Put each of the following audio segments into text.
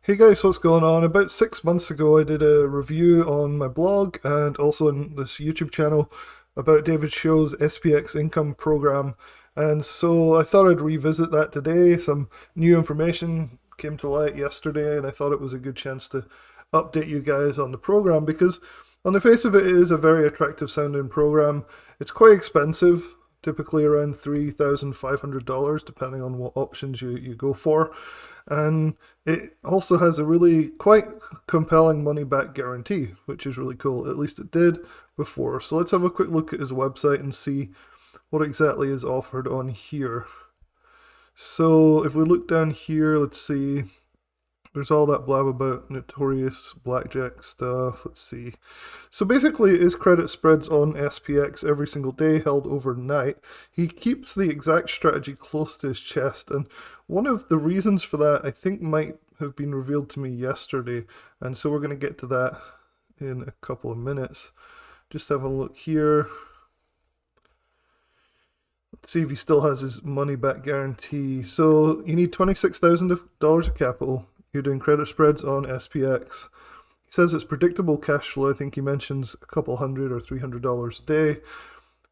Hey guys, what's going on? About 6 months ago, I did a review on my blog and also on this YouTube channel about David Show's SPX income program. And so I thought I'd revisit that today. Some new information came to light yesterday, and I thought it was a good chance to update you guys on the program because, on the face of it, it is a very attractive sounding program. It's quite expensive, typically around $3,500, depending on what options you go for. And it also has a really quite compelling money back guarantee, which is really cool. At least it did before. So let's have a quick look at his website and see what exactly is offered on here. So if we look down here, let's see. There's all that blab about notorious blackjack stuff. Let's see. So basically, it is credit spreads on SPX every single day, held overnight. He keeps the exact strategy close to his chest, and one of the reasons for that, I think, might have been revealed to me yesterday, and so we're going to get to that in a couple of minutes. Just have a look here. Let's see if he still has his money back guarantee. So you need $26,000 of capital. You're doing credit spreads on SPX. He says it's predictable cash flow. I think he mentions a couple hundred or $300 a day.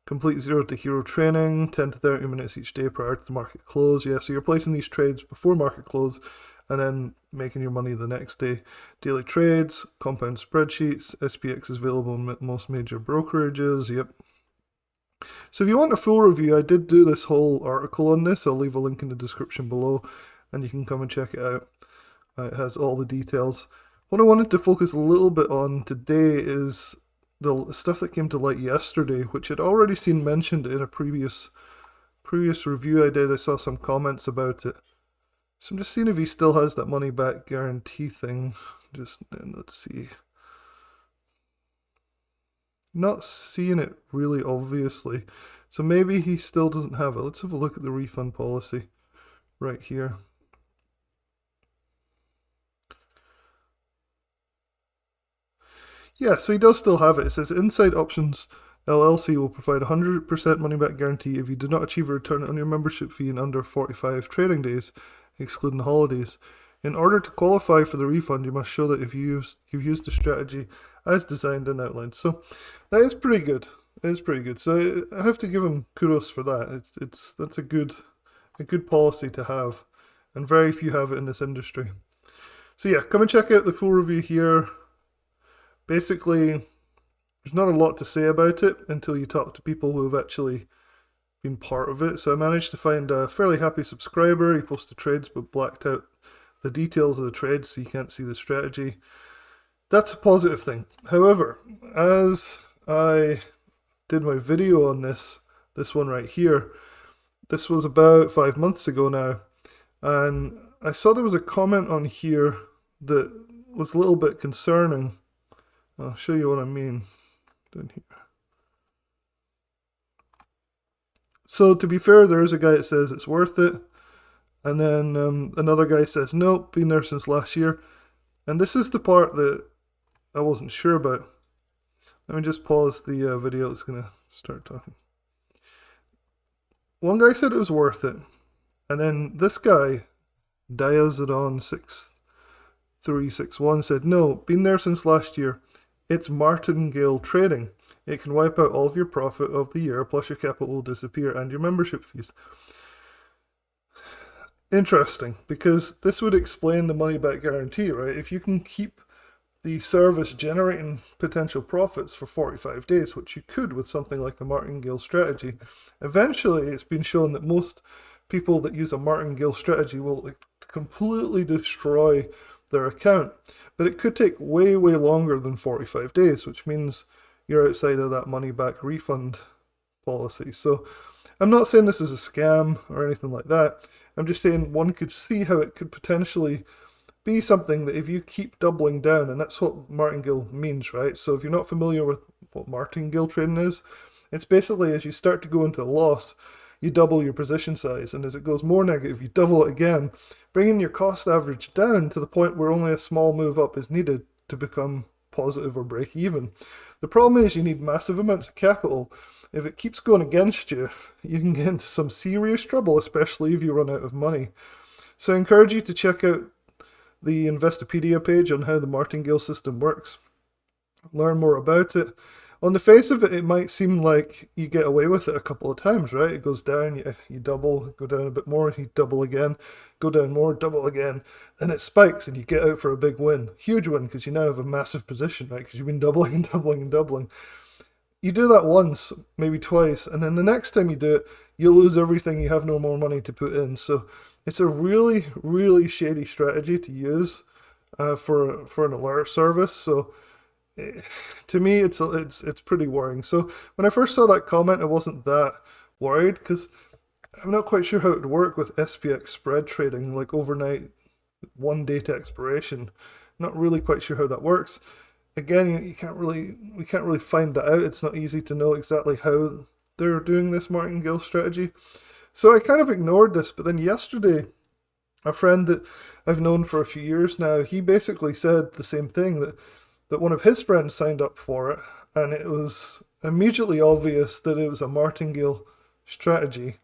Complete zero to hero training, 10 to 30 minutes each day prior to the market close. Yeah, so you're placing these trades before market close and then making your money the next day. Daily trades, compound spreadsheets. SPX is available in most major brokerages. Yep. So if you want a full review, I did do this whole article on this. I'll leave a link in the description below and you can come and check it out. It has all the details. What I wanted to focus a little bit on today is the stuff that came to light yesterday, which I'd already seen mentioned in a previous review I did. I saw some comments about it. So I'm just seeing if he still has that money back guarantee thing. Let's see. Not seeing it really obviously. So maybe he still doesn't have it. Let's have a look at the refund policy right here. Yeah, so he does still have it. It says Inside Options LLC will provide 100% money back guarantee if you do not achieve a return on your membership fee in under 45 trading days, excluding holidays. In order to qualify for the refund, you must show that if you've used the strategy as designed and outlined. So that is pretty good. It is pretty good. So I have to give him kudos for that. That's a good policy to have, and very few have it in this industry. So yeah, come and check out the full review here. Basically, there's not a lot to say about it until you talk to people who have actually been part of it. So I managed to find a fairly happy subscriber. He posted trades but blacked out the details of the trades so you can't see the strategy. That's a positive thing. However, as I did my video on this one right here, this was about 5 months ago now, and I saw there was a comment on here that was a little bit concerning. I'll show you what I mean down here. So to be fair, there is a guy that says it's worth it, and then another guy says nope, been there since last year. And this is the part that I wasn't sure about. Let me just pause the video. It's gonna start talking. One guy said it was worth it, and then this guy, Diazadon6361, said no, been there since last year. It's Martingale trading. It can wipe out all of your profit of the year, plus your capital will disappear and your membership fees. Interesting, because this would explain the money back guarantee, right? If you can keep the service generating potential profits for 45 days, which you could with something like a Martingale strategy, eventually it's been shown that most people that use a Martingale strategy will completely destroy their account. But it could take way longer than 45 days, which means you're outside of that money back refund policy. So I'm not saying this is a scam or anything like that. I'm just saying one could see how it could potentially be something that if you keep doubling down, and that's what Martingale means, right? So if you're not familiar with what Martingale trading is, it's basically as you start to go into a loss, you double your position size, and as it goes more negative, you double it again, bringing your cost average down to the point where only a small move up is needed to become positive or break even. The problem is you need massive amounts of capital. If it keeps going against you, you can get into some serious trouble, especially if you run out of money. So I encourage you to check out the Investopedia page on how the Martingale system works. Learn more about it. On the face of it, it might seem like you get away with it a couple of times, right? It goes down, you double, go down a bit more, you double again, go down more, double again, then it spikes and you get out for a big win. Huge win, because you now have a massive position, right? Because you've been doubling and doubling and doubling. You do that once, maybe twice, and then the next time you do it, you lose everything, you have no more money to put in. So it's a really, really shady strategy to use for an alert service. So to me, it's pretty worrying. So when I first saw that comment, I wasn't that worried because I'm not quite sure how it would work with SPX spread trading, like overnight, one day to expiration. Not really quite sure how that works. Again, we can't really find that out. It's not easy to know exactly how they're doing this martingale strategy. So I kind of ignored this, but then yesterday, a friend that I've known for a few years now, he basically said the same thing, that one of his friends signed up for it, and it was immediately obvious that it was a martingale strategy.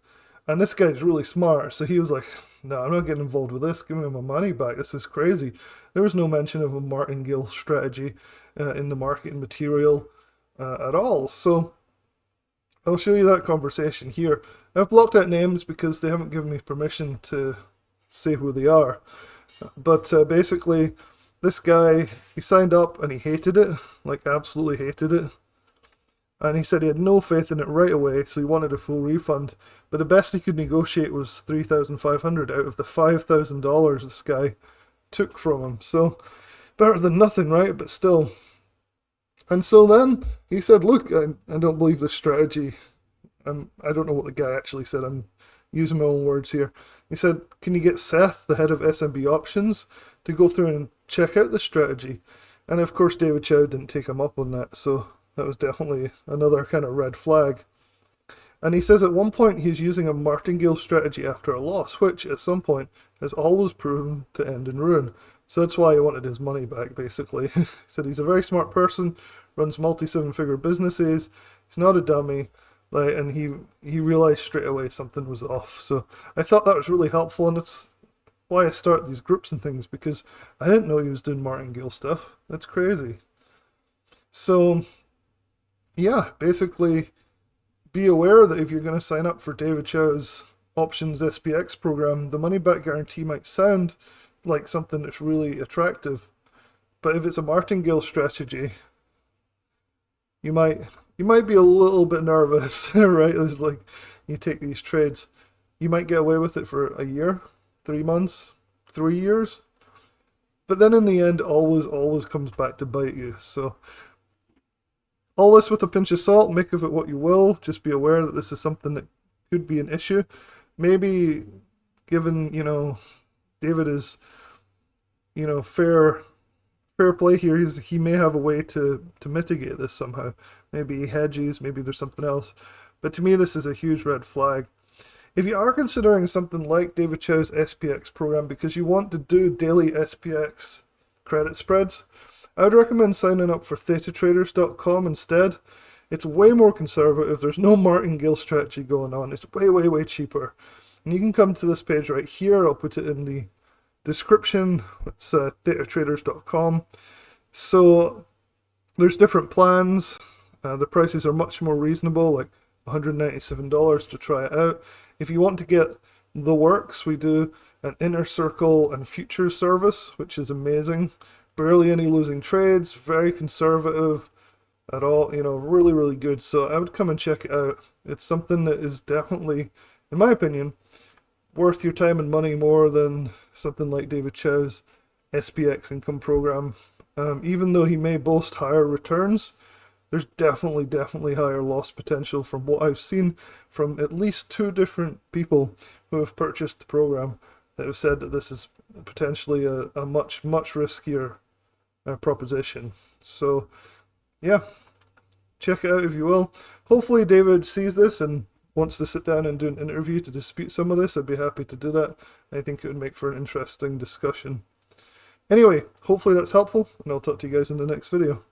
And this guy's really smart, so he was like, no, I'm not getting involved with this, give me my money back, this is crazy. There was no mention of a martingale strategy in the marketing material at all. So I'll show you that conversation here. I've blocked out names because they haven't given me permission to say who they are. But basically, this guy, he signed up and he hated it, like absolutely hated it. And he said he had no faith in it right away, so he wanted a full refund. But the best he could negotiate was $3,500 out of the $5,000 this guy took from him. So, better than nothing, right? But still. And so then, he said, look, I don't believe this strategy. I don't know what the guy actually said, I'm using my own words here. He said, can you get Seth, the head of SMB Options, to go through and check out the strategy? And of course, David Chau didn't take him up on that, so that was definitely another kind of red flag. And he says at one point he's using a martingale strategy after a loss, which at some point has always proven to end in ruin. So that's why he wanted his money back, basically. He said he's a very smart person, runs multi-seven-figure businesses, he's not a dummy, and he realized straight away something was off. So I thought that was really helpful, and it's why I start these groups and things, because I didn't know he was doing martingale stuff. That's crazy. So yeah, basically be aware that if you're going to sign up for David Chau's Options SPX program, the money back guarantee might sound like something that's really attractive, but if it's a martingale strategy, you might be a little bit nervous, right? It's like you take these trades, you might get away with it for a year, 3 months, 3 years, but then in the end, always comes back to bite you. So all this with a pinch of salt, make of it what you will. Just be aware that this is something that could be an issue. Maybe given, David is, fair play here, he may have a way to mitigate this somehow. Maybe he hedges, maybe there's something else. But to me, this is a huge red flag. If you are considering something like David Chau's SPX program because you want to do daily SPX credit spreads, I would recommend signing up for thetatraders.com instead. It's way more conservative. There's no martingale strategy going on. It's way cheaper. And you can come to this page right here. I'll put it in the description. It's thetatraders.com. So there's different plans. The prices are much more reasonable, like $197 to try it out. If you want to get the works, we do an inner circle and futures service, which is amazing. Barely any losing trades, very conservative at all, really good. So I would come and check it out. It's something that is definitely, in my opinion, worth your time and money more than something like David Chau's SPX income program. Even though he may boast higher returns, there's definitely higher loss potential from what I've seen from at least 2 different people who have purchased the program that have said that this is potentially a much riskier proposition. So yeah, check it out if you will. Hopefully David sees this and wants to sit down and do an interview to dispute some of this. I'd be happy to do that. I think it would make for an interesting discussion. Anyway, hopefully that's helpful, and I'll talk to you guys in the next video.